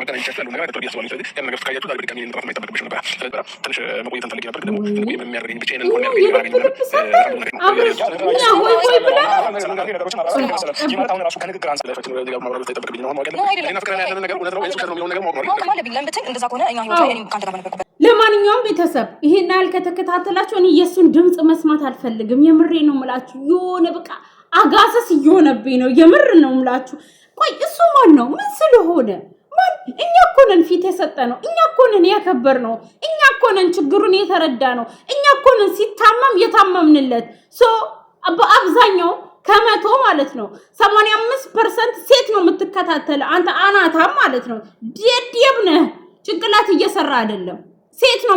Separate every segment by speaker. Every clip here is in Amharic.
Speaker 1: መገናኘት ይችላል ነገር አድርገው ያስባሉ ስለዚህ ያን ነገር ካያችሁ ዛሬ በድጋሚ እንጥራት የማይጠበቅብሽ ነበር ስለዚህ ትንሽ መቆየት እንፈልግ ነበር ደግሞ የሚያደርገኝ ብቻዬን እንኳን ያደርገኝ ራሱ ከንግግር አንስ ለፈች ነው ጋር ማብራራት ይጠበቅብኝ ነው ማለት ነው እኔና ፍቅረኛ ያለን ነገር እውነት ነው ወይስ ውሸት ነው የሚሆነው ነገር ማወቅ አለብኝ ለምን እንደዛ ከሆነ እኛ ህይወት ላይ እኔ ካንተ ጋር ነበር
Speaker 2: ለማንኛውም ቤተሰብ ይሄን ያህል ከተከታተላችሁ እኔ የሱን ድምጽ መስማት አልፈልግም የምሬ ነው የምላችሁ የሆነ በቃ አጋሰስ እየሆነብኝ ነው የምር ነው የምላችሁ ቆይ እሱ ማን ነው ምን ስለሆነ ማን እኛ እኮ ነን ፊት የሰጠነው እኛ እኮ ነን ያከበርነው እኛ እኮ ነን ችግሩን የተረዳነው እኛ እኮ ነን ሲታመም የታመምንለት በአብዛኛው ከመቶ ማለት ነው 85% ሴት ነው የምትከታተለ አንተ አናታም ማለት ነው ዲዲብ ነህ ጭንቅላት እየሰራ አይደለም ሴት ነው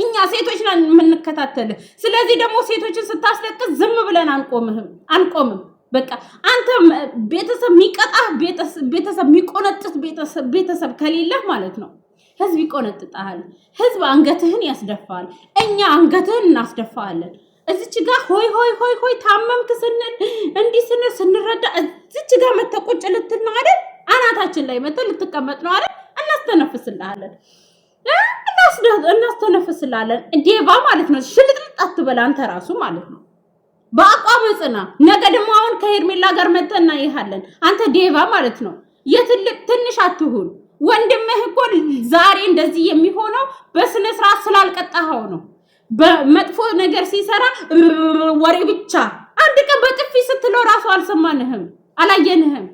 Speaker 2: እኛ ሴቶች ነን የምንከታተል ስለዚህ ደግሞ ሴቶችን ስታስለቅስ ዝም ብለን አንቆምም በቃ አንተ ቤተሰብ ሚቀጣህ ቤተሰብ ሚቆነጥጥ ቤተሰብ ከሌለ ማለት ነው ህዝብ ይቆነጥጣል ህዝብ አንገትህን ያስደፋል እኛ አንገትህን እናስደፋለን እዚች ጋር ሆይ ታመምክ ስንል እንዲህ ስንረዳ እዚች ጋር መተቆጭ ልትና አይደል አናታችን ላይ መተል ልትቀመጥ ነው አይደል እናስተነፍስልሃለን እናስተነፍስልሃለን ዴቫ ማለት ነው ሽልጥልጥ አትበል አንተ ራሱ ማለት ነው በአቋም ጽና ነገ ደግሞ አሁን ከሄርሜላ ጋር መተና ይሃለን አንተ ዴቫ ማለት ነው የትልቅ ትንሽ አትሁን ወንድምህ እኮ ዛሬ እንደዚህ የሚሆነው በስነ ስርዓት ስላልቀጣኸው ነው በመጥፎ ነገር ሲሰራ ወሬ ብቻ አንድ ቀን በጥፊ ስትለው ራሱ አልሰማንህም አላየንህም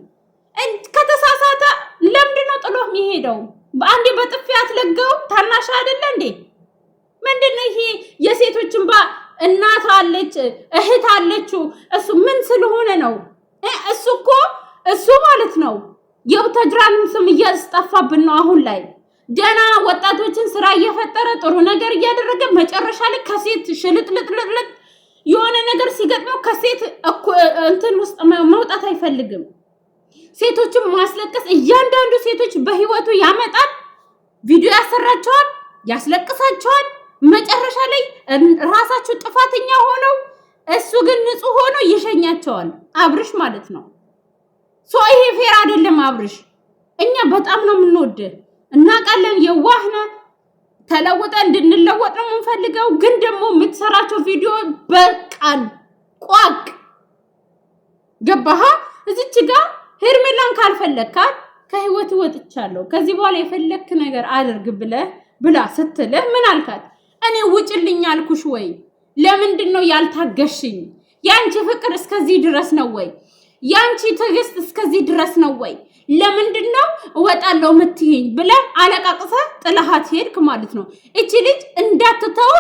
Speaker 2: ከተሳሳተ ለምንድነው ጥሎህ የሚሄደው በአንዴ በጥፊ አትለገው ታናሽ አይደለ እንዴ ምንድነው ይሄ የሴቶችን እናት አለች እህት አለችው እሱ ምን ስለሆነ ነው እሱ ማለት ነው የውተጅራንም ስም እያስጠፋብን ነው አሁን ላይ ደና ወጣቶችን ስራ እየፈጠረ ጥሩ ነገር እያደረገ መጨረሻ ላይ ከሴት ሽልጥልጥልጥ የሆነ ነገር ሲገጥመው ከሴት እንትን ውስጥ መውጣት አይፈልግም ሴቶችን ማስለቀስ እያንዳንዱ ሴቶች በህይወቱ ያመጣል ቪዲዮ ያሰራቸዋል ያስለቅሳቸዋል መጨረሻ ላይ ራሳቸው ጥፋተኛ ሆነው እሱ ግን ንጹህ ሆኖ ይሸኛቸዋል አብርሽ ማለት ነው ይሄ ፌር አይደለም አብርሽ እኛ በጣም ነው የምንወደው እናቃለን የዋህነ ተለውጠ እንድንለወጥ ነው የምንፈልገው ግን ደግሞ የምትሰራቸው ቪዲዮ በቃን ቋቅ ገባህ እዚች ጋር ሄርሜላን ካልፈለካት ከህይወት ወጥቻለሁ ከዚህ በኋላ የፈለክ ነገር አድርግ ብላ ስትልህ ምን አልካት እኔ ውጭልኝ አልኩሽ ወይ ለምንድነው ያልታገሽኝ ያንቺ ፍቅር እስከዚህ ድረስ ነው ወይ ያንቺ ትግስት እስከዚህ ድረስ ነው ወይ ለምንድነው ወጣለው ምትይኝ ብለ አለቃቅሰ ጥላሃት ሄድክ ማለት ነው እቺ ልጅ እንዳትተው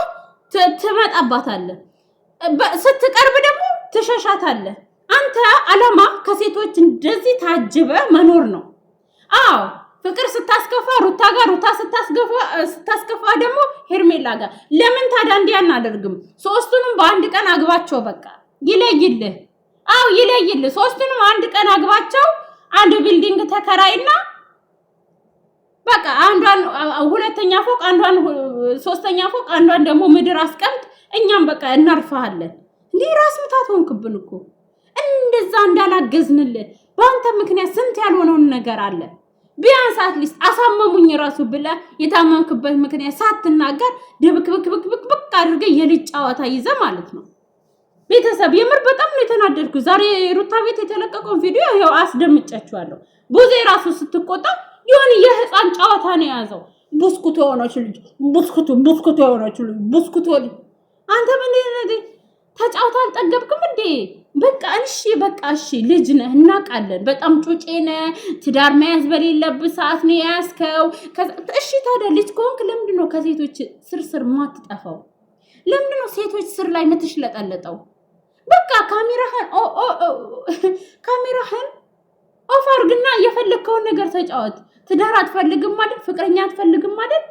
Speaker 2: ትመጣባታለ ስትቀርብ ደግሞ ትሸሻታለ አንተ አላማ ከሴቶች እንደዚህ ታጅበ መኖር ነው አዎ ፍቅር ስታስከፋ ሩታ ጋር ሩታ ስታስከፋ ደግሞ ሄርሜላ ጋር ለምን ታዲያ እንዲያን አደርግም ሶስቱንም በአንድ ቀን አግባቸው በቃ ይለይልህ ሶስቱንም አንድ ቀን አግባቸው አንድ ቢልዲንግ ተከራይና በቃ አንዷን ሁለተኛ ፎቅ አንዷን ሶስተኛ ፎቅ አንዷን ደግሞ ምድር አስቀምጥ እኛም በቃ እናርፋለን እንዴ ራስ ምታት ሆንክብን እኮ እንደዛ እንዳላገዝንልህ በአንተ ምክንያት ስንት ያልሆነውን ነገር አለ ቢያንስ አትሊስት አሳመሙኝ ራሱ ብለ የታመምክበት ምክንያት ሳትናገር ድብክብክብክብክ አድርገ የልጅ ጫዋታ ይዘ ማለት ነው ቤተሰብ የምር በጣም ነው የተናደድኩ ዛሬ ሩታ ቤት የተለቀቀው ቪዲዮ ያው አስደምጫችኋለሁ ቡዜ ራሱ ስትቆጣ የሆነ የህፃን ጫዋታ ነው ያዘው ቡስኩቶ ሆነች ልጅ ቡስኩቶ ሆነች ልጅ ቡስኩቶ አንተ ምን ተጫውታ አልጠገብክም እንዴ በቃ እሺ ልጅ ነህ እናቃለን በጣም ጩጬ ነህ ትዳር መያዝ በሌለብህ ሰዓት ነው ያስከው እሺ ታዲያ ልጅ ኮንክ ለምንድነው ከሴቶች ስር ማትጠፋው ለምንድነው ሴቶች ስር ላይ ምትሽለጠለጠው በቃ ካሜራህን ኦፍ አድርግና የፈለከውን ነገር ተጫወት ትዳር አትፈልግም ማለት ፍቅረኛ አትፈልግም ማለት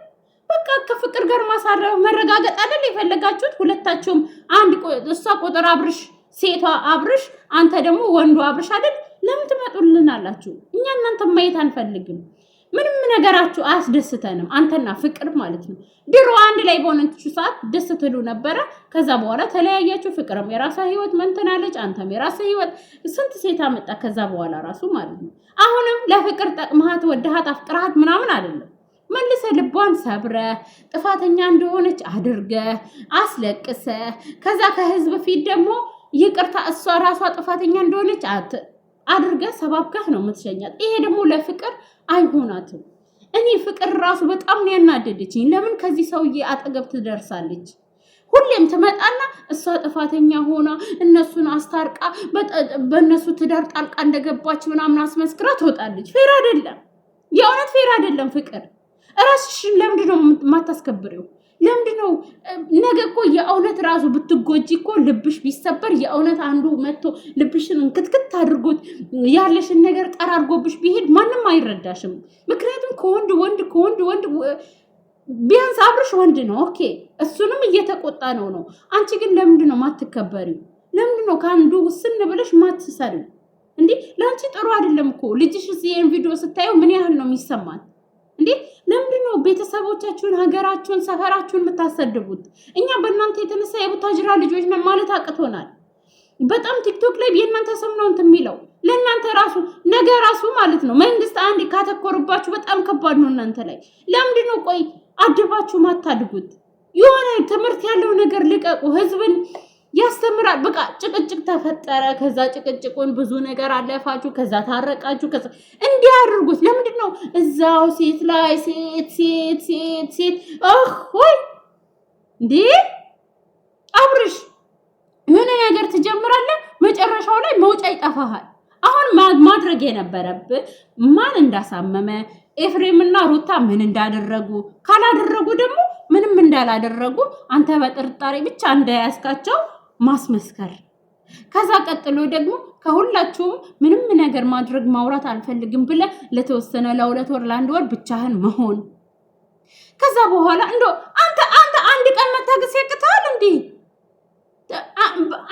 Speaker 2: በቃ ከፍቅር ጋር ማሳረፍ መረጋገጥ አይደል የፈለጋችሁት ሁለታችሁም አንድ እሷ ቁጥር አብርሽ ሴቷ አብርሽ አንተ ደግሞ ወንዱ አብርሽ አይደል ለምን ትመጡልናላችሁ እኛ እናንተ ማየት አንፈልግም ምንም ነገራችሁ አያስደስተንም አንተና ፍቅር ማለት ነው። ድሮ አንድ ላይ በሆነችሁ ሰዓት ደስ ትሉ ነበረ። ከዛ በኋላ ተለያያችሁ። ፍቅርም የራሷ ህይወት መንተናለች፣ አንተም የራሷ ህይወት ስንት ሴት አመጣ ከዛ በኋላ ራሱ ማለት ነው። አሁንም ለፍቅር ጠቅመሃት ወደሃት አፍቅርሃት ምናምን አይደለም። መልሰ ልቧን ሰብረ ጥፋተኛ እንደሆነች አድርገ አስለቅሰ ከዛ ከህዝብ ፊት ደግሞ ይቅርታ እሷ ራሷ ጥፋተኛ እንደሆነች አድርገ ሰባብከህ ነው የምትሸኛት። ይሄ ደግሞ ለፍቅር አይሆናትም። እኔ ፍቅር ራሱ በጣም ነው ያናደደችኝ። ለምን ከዚህ ሰውዬ አጠገብ ትደርሳለች? ሁሌም ትመጣና እሷ ጥፋተኛ ሆና እነሱን አስታርቃ በእነሱ ትዳር ጣልቃ እንደገባች ምናምን አስመስክራ ትወጣለች። ፌር አይደለም፣ የእውነት ፌር አይደለም። ፍቅር ራስሽን ለምንድን ነው የማታስከብሪው? ለምንድን ነው ነገ እኮ የእውነት ራሱ ብትጎጂ እኮ ልብሽ ቢሰበር የእውነት አንዱ መጥቶ ልብሽን እንክትክት አድርጎት ያለሽን ነገር ጠራርጎብሽ ቢሄድ ማንም አይረዳሽም። ምክንያቱም ከወንድ ወንድ ቢያንስ አብርሽ ወንድ ነው። ኦኬ እሱንም እየተቆጣ ነው። አንቺ ግን ለምንድን ነው ማትከበሪው? ለምንድን ነው ከአንዱ ውስን ብለሽ ማትሰሪው? እንዴ ለአንቺ ጥሩ አይደለም እኮ ልጅሽ ይሄን ቪዲዮ ስታየው ምን ያህል ነው የሚሰማት? እንዴ ለምንድን ነው ቤተሰቦቻችሁን፣ ሀገራችሁን፣ ሰፈራችሁን የምታሰድቡት? እኛ በእናንተ የተነሳ የቡታጅራ ልጆች ነን ማለት አቅቶናል። በጣም ቲክቶክ ላይ የእናንተ ስም ነው እንትን የሚለው ለእናንተ ራሱ ነገ ራሱ ማለት ነው መንግስት አንድ ካተኮርባችሁ በጣም ከባድ ነው እናንተ ላይ። ለምንድን ነው ቆይ አድባችሁ ማታድጉት? የሆነ ትምህርት ያለው ነገር ልቀቁ። ህዝብን ያስተምራል። በቃ ጭቅጭቅ ተፈጠረ። ከዛ ጭቅጭቁን ብዙ ነገር አለፋችሁ። ከዛ ታረቃችሁ። ከዛ እንዲያርጉት ለምንድን ነው እዛው ሴት ላይ ሴት ሆይ እንዴ አብርሽ የሆነ ነገር ትጀምራለህ፣ መጨረሻው ላይ መውጫ ይጠፋሃል። አሁን ማድረግ የነበረብህ ማን እንዳሳመመ ኤፍሬምና ሩታ ምን እንዳደረጉ ካላደረጉ ደግሞ ምንም እንዳላደረጉ አንተ በጥርጣሬ ብቻ እንዳያስካቸው ማስመስከር። ከዛ ቀጥሎ ደግሞ ከሁላችሁም ምንም ነገር ማድረግ ማውራት አልፈልግም ብለህ ለተወሰነ ለ2 ወር ለ1 ወር ብቻህን መሆን። ከዛ በኋላ አንተ አንድ ቀን መታገስ ያቅታል እንዴ?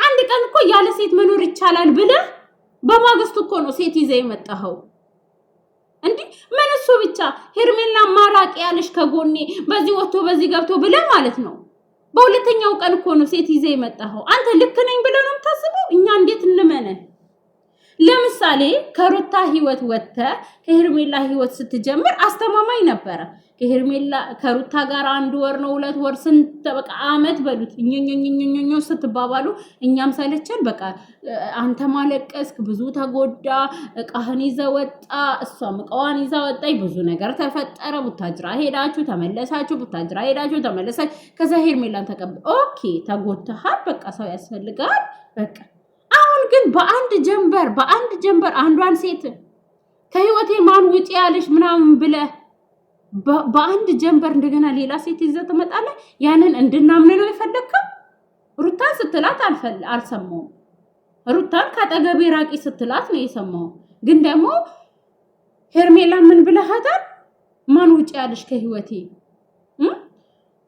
Speaker 2: አንድ ቀን እኮ ያለ ሴት መኖር ይቻላል ብለህ በማግስቱ እኮ ነው ሴት ይዘህ የመጣኸው እንዴ? ምን እሱ ብቻ ሄርሜላ ማራቂ ያለሽ ከጎኔ በዚህ ወጥቶ በዚህ ገብቶ ብለህ ማለት ነው። በሁለተኛው ቀን እኮ ነው ሴት ይዘህ የመጣኸው። አንተ ልክ ነኝ ብለህ ነው የምታስበው? እኛ እንዴት እንመነ? ለምሳሌ ከሩታ ህይወት ወጥተ ከሄርሜላ ህይወት ስትጀምር አስተማማኝ ነበረ። ከሩታ ጋር 1 ወር ነው 2 ወር ስንት በቃ አመት በሉት ኞኞኞኞኞ ስትባባሉ እኛም ሰለቸን። በቃ አንተ ማለቀስክ፣ ብዙ ተጎዳ፣ እቃህን ይዘህ ወጣ፣ እሷም እቃዋን ይዛ ወጣይ፣ ብዙ ነገር ተፈጠረ። ቡታጅራ ሄዳችሁ ተመለሳችሁ፣ ቡታጅራ ሄዳችሁ ተመለሳችሁ። ከዛ ሄርሜላን ተቀበል። ኦኬ ተጎድተሃል፣ በቃ ሰው ያስፈልጋል። በቃ አሁን ግን በአንድ ጀንበር አንዷን ሴት ከህይወቴ ማን ውጪ ያለሽ ምናምን ብለህ በአንድ ጀንበር እንደገና ሌላ ሴት ይዘህ ትመጣለህ። ያንን እንድናምን ነው የፈለግከው? ሩታን ስትላት አልሰማሁም። ሩታን ካጠገቤ ራቂ ስትላት ነው የሰማው። ግን ደግሞ ሄርሜላ ምን ብለሃታል? ማን ውጪ ያለሽ ከህይወቴ?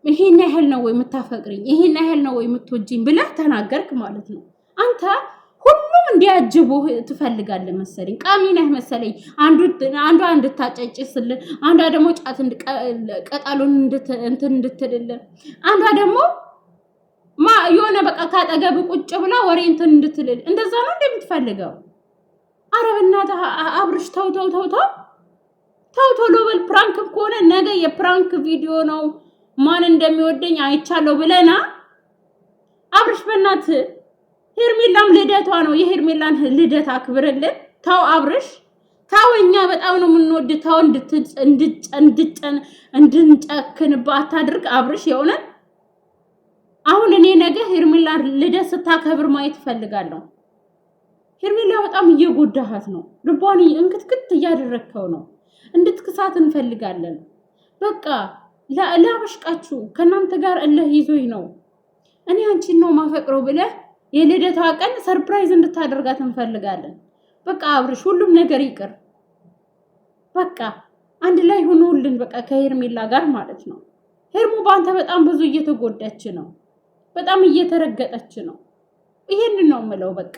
Speaker 2: ይሄን ያህል ነው ወይ የምታፈቅሪኝ? ይሄን ያህል ነው ወይ የምትወጂኝ ብለህ ተናገርክ ማለት ነው። አንተ ሁሉም እንዲያጅቡ ትፈልጋለህ መሰለኝ። ቃሚ ነህ መሰለኝ። አንዷ እንድታጨጭስልን፣ አንዷ ደግሞ ጫት ቀጣሉን እንድትልልን፣ አንዷ ደግሞ የሆነ በቃ ካጠገብ ቁጭ ብላ ወሬ እንድትልል። እንደዛ ነው እንደምትፈልገው? ኧረ በእናትህ አብርሽ ተው ቶሎ በል። ፕራንክም ከሆነ ነገ የፕራንክ ቪዲዮ ነው። ማን እንደሚወደኝ አይቻለሁ ብለና አብርሽ በእናትህ ሄርሜላም ልደቷ ነው። የሄርሜላን ልደት አክብርልን። ተው አብርሽ ተው። እኛ በጣም ነው የምንወድ። ተው እንድንጨክንባት አታድርግ አብርሽ። የሆነን አሁን እኔ ነገ ሄርሜላን ልደት ስታከብር ማየት እፈልጋለሁ። ሄርሜላ በጣም እየጎዳሃት ነው። ልቧን እንክትክት እያደረግከው ነው። እንድትክሳት እንፈልጋለን። በቃ ላበሽቃችሁ ከእናንተ ጋር እልህ ይዞኝ ነው። እኔ አንቺን ነው ማፈቅረው ብለህ የልደቷ ቀን ሰርፕራይዝ እንድታደርጋት እንፈልጋለን። በቃ አብርሽ ሁሉም ነገር ይቅር። በቃ አንድ ላይ ሆኖልን በቃ ከሄርሜላ ጋር ማለት ነው። ሄርሙ ባንተ በጣም ብዙ እየተጎዳች ነው። በጣም እየተረገጠች ነው። ይሄንን ነው የምለው። በቃ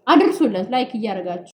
Speaker 2: አድርሱለት ላይክ እያደረጋችሁ